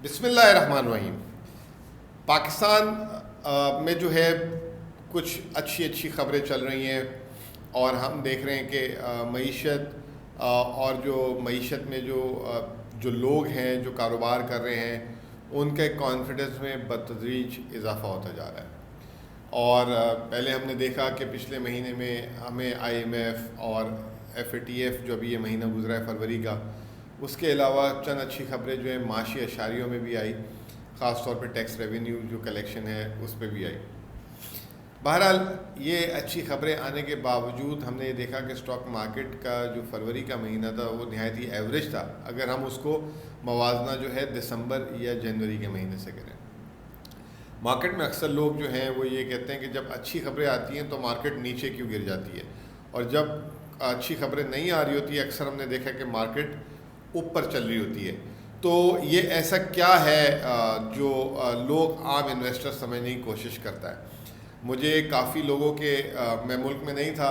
بسم اللہ الرحمن الرحیم۔ پاکستان میں جو ہے کچھ اچھی خبریں چل رہی ہیں، اور ہم دیکھ رہے ہیں کہ معیشت اور جو معیشت میں جو لوگ ہیں جو کاروبار کر رہے ہیں ان کے کانفیڈنس میں بتدریج اضافہ ہوتا جا رہا ہے۔ اور پہلے ہم نے دیکھا کہ پچھلے مہینے میں ہمیں آئی ایم ایف اور ایف اے ٹی ایف جو ابھی یہ مہینہ گزرا ہے فروری کا، اس کے علاوہ چند اچھی خبریں جو ہیں معاشی اشاریوں میں بھی آئی، خاص طور پہ ٹیکس ریونیو جو کلیکشن ہے اس پہ بھی آئی۔ بہرحال یہ اچھی خبریں آنے کے باوجود ہم نے یہ دیکھا کہ اسٹاک مارکیٹ کا جو فروری کا مہینہ تھا وہ نہایت ہی ایوریج تھا، اگر ہم اس کو موازنہ جو ہے دسمبر یا جنوری کے مہینے سے کریں۔ مارکیٹ میں اکثر لوگ جو ہیں وہ یہ کہتے ہیں کہ جب اچھی خبریں آتی ہیں تو مارکیٹ نیچے کیوں گر جاتی ہے، اور جب اچھی خبریں نہیں آ رہی ہوتی ہے اکثر ہم نے دیکھا کہ مارکیٹ اوپر چل رہی ہوتی ہے۔ تو یہ ایسا کیا ہے جو لوگ عام انویسٹر سمجھنے کی کوشش کرتا ہے؟ مجھے کافی لوگوں کے میں ملک میں نہیں تھا،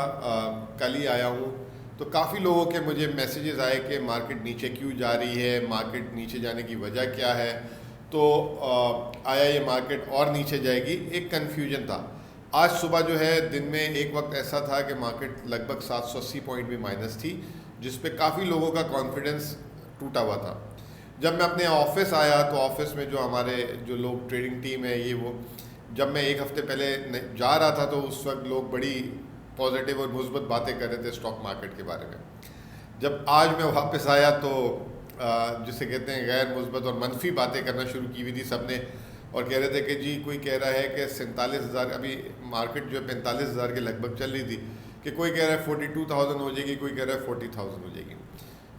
کل ہی آیا ہوں، تو کافی لوگوں کے مجھے میسیجز آئے کہ مارکیٹ نیچے کیوں جا رہی ہے، مارکیٹ نیچے جانے کی وجہ کیا ہے، تو آیا یہ مارکیٹ اور نیچے جائے گی، ایک کنفیوژن تھا۔ آج صبح جو ہے دن میں ایک وقت ایسا تھا کہ مارکیٹ لگ بھگ 780 پوائنٹ بھی مائنس تھی، جس پہ کافی لوگوں کا کانفیڈنس ٹوٹا ہوا تھا۔ جب میں اپنے آفس آیا تو آفس میں جو ہمارے جو لوگ ٹریڈنگ ٹیم ہے یہ وہ، جب میں ایک ہفتے پہلے جا رہا تھا تو اس وقت لوگ بڑی پازیٹیو اور مثبت باتیں کر رہے تھے اسٹاک مارکیٹ کے بارے میں۔ جب آج میں واپس آیا تو جسے کہتے ہیں غیر مثبت اور منفی باتیں کرنا شروع کی ہوئی تھی سب نے، اور کہہ رہے تھے کہ جی کوئی کہہ رہا ہے کہ 47,000، ابھی مارکیٹ جو ہے 45,000 کے لگ بھگ چل رہی تھی، کہ کوئی کہہ رہا ہے 42,000 ہو جائے گی، کوئی کہہ رہا ہے 40,000 ہو جائے گی۔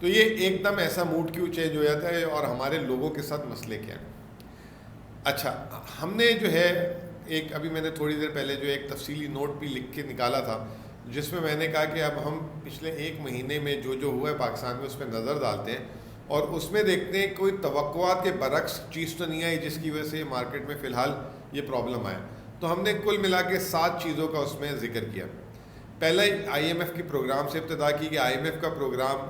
تو یہ ایک دم ایسا موڈ کیوں چینج ہو جاتا ہے، اور ہمارے لوگوں کے ساتھ مسئلے کیا ہیں؟ اچھا، ہم نے جو ہے ایک ابھی میں نے تھوڑی دیر پہلے جو ایک تفصیلی نوٹ بھی لکھ کے نکالا تھا، جس میں نے کہا کہ اب ہم پچھلے ایک مہینے میں جو ہوا ہے پاکستان میں اس پہ نظر ڈالتے ہیں، اور اس میں دیکھتے ہیں کوئی توقعات کے برعکس چیز تو نہیں آئی جس کی وجہ سے مارکیٹ میں فی الحال یہ پرابلم آیا۔ تو ہم نے کل ملا کے 7 چیزوں کا اس میں ذکر کیا۔ پہلا آئی ایم ایف کے پروگرام سے ابتدا کی کہ آئی ایم ایف کا پروگرام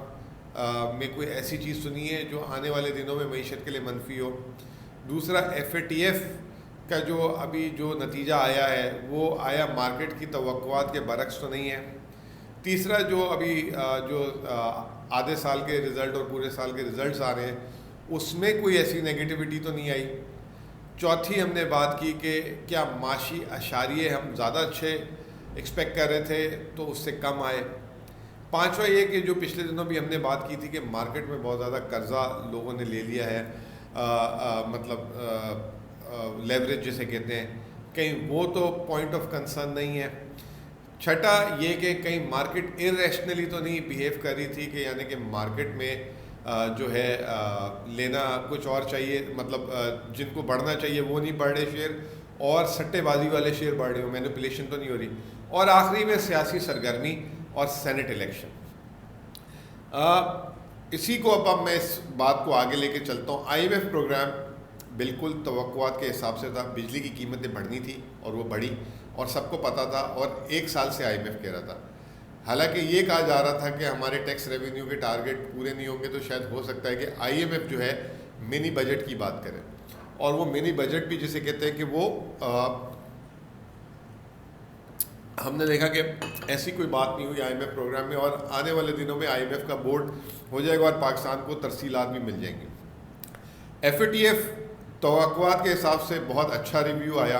میں کوئی ایسی چیز تو نہیں ہے جو آنے والے دنوں میں معیشت کے لیے منفی ہو۔ دوسرا، ایف اے ٹی ایف کا جو ابھی جو نتیجہ آیا ہے وہ آیا مارکیٹ کی توقعات کے برعکس تو نہیں ہے۔ تیسرا، جو ابھی جو آدھے سال کے رزلٹ اور پورے سال کے رزلٹس آ رہے ہیں اس میں کوئی ایسی نیگیٹیوٹی تو نہیں آئی۔ چوتھی ہم نے بات کی کہ کیا معاشی اشاریے ہم زیادہ اچھے ایکسپیکٹ کر رہے تھے تو اس سے کم آئے۔ پانچواں یہ کہ جو پچھلے دنوں بھی ہم نے بات کی تھی کہ مارکیٹ میں بہت زیادہ قرضہ لوگوں نے لے لیا ہے، مطلب لیوریج جسے کہتے ہیں، کہیں وہ تو پوائنٹ آف کنسرن نہیں ہے۔ چھٹا یہ کہ کہیں مارکیٹ ارریشنلی تو نہیں بیہیو کر رہی تھی، کہ یعنی کہ مارکیٹ میں جو ہے لینا کچھ اور چاہیے، مطلب جن کو بڑھنا چاہیے وہ نہیں بڑھ رہے شیئر، اور سٹے بازی والے شیئر بڑھ رہے ہو، مینیپولیشن تو نہیں ہو رہی۔ اور آخری میں سیاسی سرگرمی اور سینٹ الیکشن۔ اسی کو اب میں اس بات کو آگے لے کے چلتا ہوں۔ آئی ایم ایف پروگرام بالکل توقعات کے حساب سے تھا، بجلی کی قیمتیں بڑھنی تھی اور وہ بڑھی، اور سب کو پتہ تھا، اور ایک سال سے آئی ایم ایف کہہ رہا تھا۔ حالانکہ یہ کہا جا رہا تھا کہ ہمارے ٹیکس ریونیو کے ٹارگٹ پورے نہیں ہوں گے، تو شاید ہو سکتا ہے کہ آئی ایم ایف جو ہے منی بجٹ کی بات کرے، اور وہ منی بجٹ بھی جسے کہتے ہیں کہ وہ ہم نے دیکھا کہ ایسی کوئی بات نہیں ہوئی آئی ایم ایف پروگرام میں، اور آنے والے دنوں میں آئی ایم ایف کا بورڈ ہو جائے گا اور پاکستان کو ترسیلات بھی مل جائیں گی۔ ایف اے ٹی ایف توقعات کے حساب سے بہت اچھا ریویو آیا،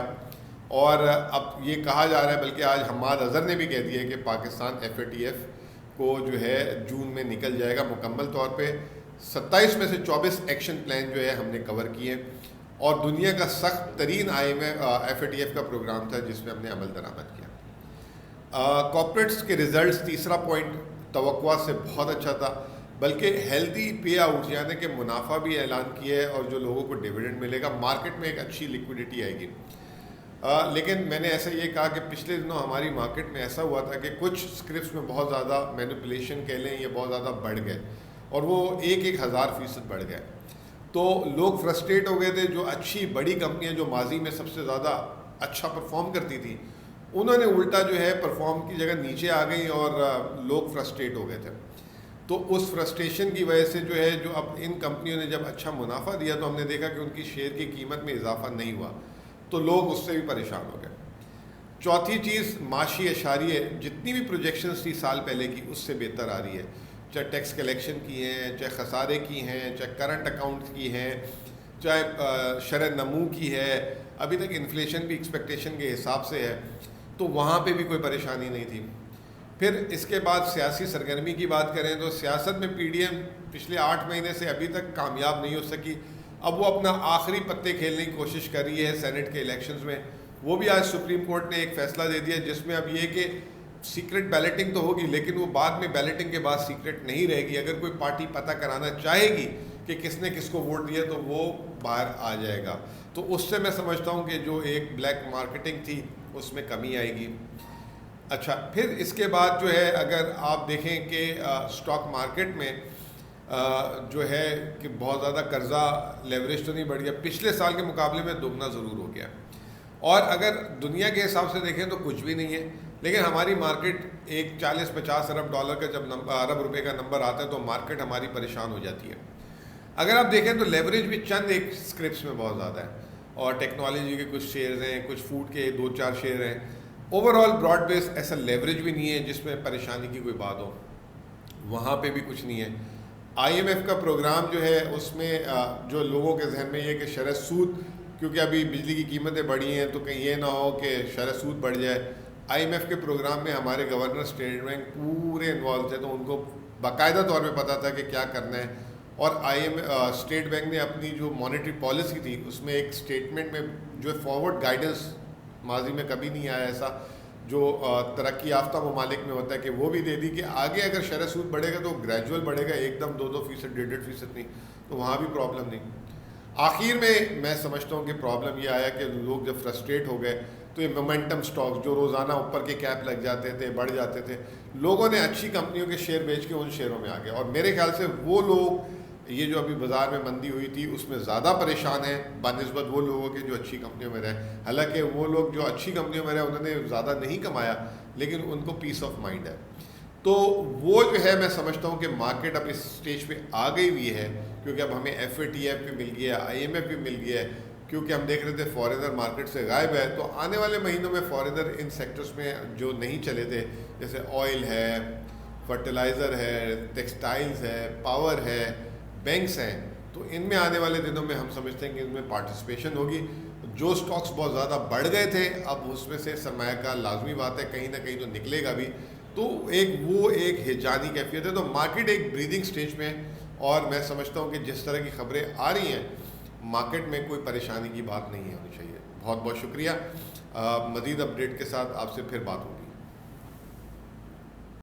اور اب یہ کہا جا رہا ہے، بلکہ آج حماد اظہر نے بھی کہہ دیا ہے کہ Pakistan F A T F کو جو ہے جون میں نکل جائے گا مکمل طور پہ۔ 27 میں سے 24 ایکشن پلان جو ہے ہم نے کور کیے، اور دنیا کا سخت ترین ایف اے ٹی ایف کا پروگرام تھا جس میں ہم نے عمل درآمد کیا۔ کارپوریٹس کے ریزلٹس، تیسرا پوائنٹ، توقعات سے بہت اچھا تھا، بلکہ ہیلدی پے آؤٹ یعنی کہ منافع بھی اعلان کیا ہے، اور جو لوگوں کو ڈیویڈنڈ ملے گا، مارکیٹ میں ایک اچھی لیکوڈیٹی آئے گی۔ لیکن میں نے ایسا یہ کہا کہ پچھلے دنوں ہماری مارکیٹ میں ایسا ہوا تھا کہ کچھ اسکرپٹس میں بہت زیادہ مینیپولیشن کہہ لیں یا بہت زیادہ بڑھ گئے، اور وہ 1,000% بڑھ گئے، تو لوگ فرسٹریٹ ہو گئے تھے۔ جو اچھی بڑی کمپنیاں جو ماضی میں سب سے زیادہ اچھا پرفارم کرتی تھیں، انہوں نے الٹا جو ہے پرفارم کی جگہ نیچے آ گئی، اور لوگ فرسٹریٹ ہو گئے تھے۔ تو اس فرسٹریشن کی وجہ سے جو ہے جو اب ان کمپنیوں نے جب اچھا منافع دیا تو ہم نے دیکھا کہ ان کی شیئر کی قیمت میں اضافہ نہیں ہوا، تو لوگ اس سے بھی پریشان ہو گئے۔ چوتھی چیز معاشی اشاریے، جتنی بھی پروجیکشنز تھی سال پہلے کی اس سے بہتر آ رہی ہے، چاہے ٹیکس کلیکشن کی ہیں، چاہے خسارے کی ہیں، چاہے کرنٹ اکاؤنٹ کی ہیں، چاہے شرح نمو کی ہے، ابھی تک انفلیشن بھی ایکسپیکٹیشن کے حساب سے ہے، تو وہاں پہ بھی کوئی پریشانی نہیں تھی۔ پھر اس کے بعد سیاسی سرگرمی کی بات کریں تو سیاست میں پی ڈی ایم پچھلے 8 مہینے سے ابھی تک کامیاب نہیں ہو سکی، اب وہ اپنا آخری پتے کھیلنے کی کوشش کر رہی ہے سینٹ کے الیکشنز میں۔ وہ بھی آج سپریم کورٹ نے ایک فیصلہ دے دیا جس میں اب یہ کہ سیکرٹ بیلٹنگ تو ہوگی لیکن وہ بعد میں بیلٹنگ کے بعد سیکرٹ نہیں رہے گی، اگر کوئی پارٹی پتہ کرانا چاہے گی کہ کس نے کس کو ووٹ دیا تو وہ باہر آ جائے گا، تو اس سے میں سمجھتا ہوں کہ جو ایک بلیک مارکیٹنگ تھی اس میں کمی آئے گی۔ اچھا، پھر اس کے بعد جو ہے اگر آپ دیکھیں کہ اسٹاک مارکیٹ میں جو ہے کہ بہت زیادہ قرضہ لیوریج تو نہیں بڑھ گیا، پچھلے سال کے مقابلے میں دگنا ضرور ہو گیا، اور اگر دنیا کے حساب سے دیکھیں تو کچھ بھی نہیں ہے، لیکن ہماری مارکیٹ ایک 40-50 ارب ڈالر کا جب ارب روپے کا نمبر آتا ہے تو مارکیٹ ہماری پریشان ہو جاتی ہے۔ اگر آپ دیکھیں تو لیوریج بھی چند ایک اسکرپس میں بہت زیادہ ہے، اور ٹیکنالوجی کے کچھ شیئرز ہیں، کچھ فوڈ کے 2-4 شیئر ہیں، اوور آل براڈ بیس ایسا لیوریج بھی نہیں ہے جس میں پریشانی کی کوئی بات ہو، وہاں پہ بھی کچھ نہیں ہے۔ آئی ایم ایف کا پروگرام جو ہے اس میں جو لوگوں کے ذہن میں یہ کہ شرح سود، کیونکہ ابھی بجلی کی قیمتیں بڑھی ہیں تو کہیں یہ نہ ہو کہ شرح سود بڑھ جائے، آئی ایم ایف کے پروگرام میں ہمارے گورنر اسٹیٹ بینک پورے انوالو تھے، تو ان کو باقاعدہ طور پہ پتہ تھا کہ کیا کرنا ہے، اور اسٹیٹ بینک نے اپنی جو مانیٹری پالیسی تھی اس میں ایک اسٹیٹمنٹ میں جو فارورڈ گائیڈنس، ماضی میں کبھی نہیں آیا ایسا جو ترقی یافتہ ممالک میں ہوتا ہے، کہ وہ بھی دے دی کہ آگے اگر شرح سود بڑھے گا تو گریجول بڑھے گا، ایک دم 2-2%، 1.5% نہیں، تو وہاں بھی پرابلم نہیں۔ آخر میں سمجھتا ہوں کہ پرابلم یہ آیا کہ لوگ جب فرسٹریٹ ہو گئے تو یہ مومنٹم سٹاکس جو روزانہ اوپر کے کیپ لگ جاتے تھے، بڑھ جاتے تھے، لوگوں نے اچھی کمپنیوں کے شیئر بیچ کے ان شیئروں میں آ گئے، اور میرے خیال سے وہ لوگ یہ جو ابھی بازار میں مندی ہوئی تھی اس میں زیادہ پریشان ہیں بنسبت وہ لوگوں کے جو اچھی کمپنیوں میں رہے، حالانکہ وہ لوگ جو اچھی کمپنیوں میں رہے انہوں نے زیادہ نہیں کمایا لیکن ان کو پیس آف مائنڈ ہے۔ تو وہ جو ہے میں سمجھتا ہوں کہ مارکیٹ اب اس سٹیج پہ آ گئی ہوئی ہے، کیونکہ اب ہمیں ایف اے ٹی ایف بھی مل گیا ہے، آئی ایم ایف بھی مل گیا ہے، کیونکہ ہم دیکھ رہے تھے فارینر مارکیٹ سے غائب ہے، تو آنے والے مہینوں میں فارینر ان سیکٹرز میں جو نہیں چلے تھے جیسے آئل ہے، فرٹیلائزر ہے، ٹیکسٹائلز ہے، پاور ہے، بینکس ہیں، تو ان میں آنے والے دنوں میں ہم سمجھتے ہیں کہ ان میں پارٹیسپیشن ہوگی۔ جو سٹاکس بہت زیادہ بڑھ گئے تھے اب اس میں سے سرمایہ کا لازمی بات ہے کہیں نہ کہیں تو نکلے گا بھی، تو ایک ہیجانی کیفیت ہے، تو مارکیٹ ایک بریدنگ سٹیج میں ہے، اور میں سمجھتا ہوں کہ جس طرح کی خبریں آ رہی ہیں مارکیٹ میں کوئی پریشانی کی بات نہیں ہونی چاہیے۔ بہت بہت شکریہ، مزید اپڈیٹ کے ساتھ آپ سے پھر بات ہوگی۔